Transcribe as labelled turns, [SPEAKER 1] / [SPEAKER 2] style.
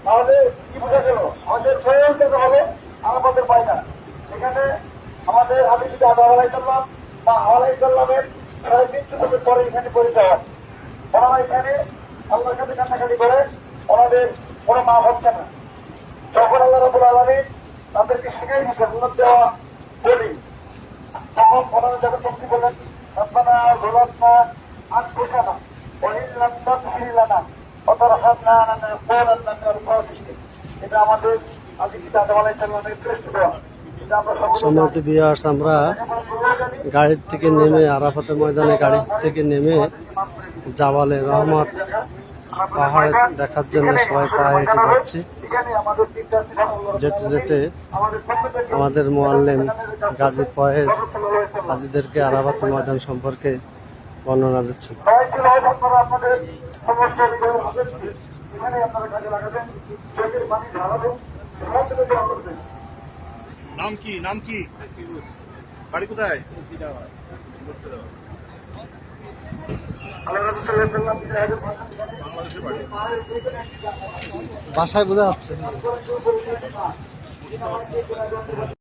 [SPEAKER 1] তাহলে কি বোঝা গেল? আমাদের প্রয়োজন হবে আমাদের পাই না। সেখানে আমাদের আমি যদি আদালাই করলাম বা আওয়ালাই করলামের 350 বছর পরে এখানে পরিচয় হয়। ওনারা এখানে আল্লাহর কাছে কান্নাকাটি করে, ওনাদের কোনো মা হচ্ছে না। যখন আল্লাহ রাব্বুল আলামিন তাদেরকে শিখাই দিচ্ছে উন্নত দেওয়া বলি, তখন ওনারা যখন মুক্তি বলেন রব্বানা যালামনা আনফুসানা ওয়া ইন লাম তাগফির লানা ওয়া তারহামনা লানাকুনান্না মিনাল খাসিরিন। এটা আমাদের হযরত আদম আলাইহিস সালামের শ্রেষ্ঠ দোয়া। এটা আমরা
[SPEAKER 2] সম্মানিত ভিউয়ার্স, আমরা গাড়ি থেকে নেমে আরাফাতের ময়দানে গাড়ি থেকে নেমে জাবালে রহমত পাহাড় দেখার জন্য সবাই পায়ে হেঁটে যাচ্ছি। যেতে যেতে আমাদের মুআল্লিম গাজী ফয়েজ হাজীদেরকে আরাফাতের ময়দান সম্পর্কে বর্ণনা দিচ্ছেন।
[SPEAKER 3] নাম কি? নাম কি? বাড়ি কোথায়? বাংলাদেশের বাড়ি।
[SPEAKER 2] বাসায় বোঝা যাচ্ছে।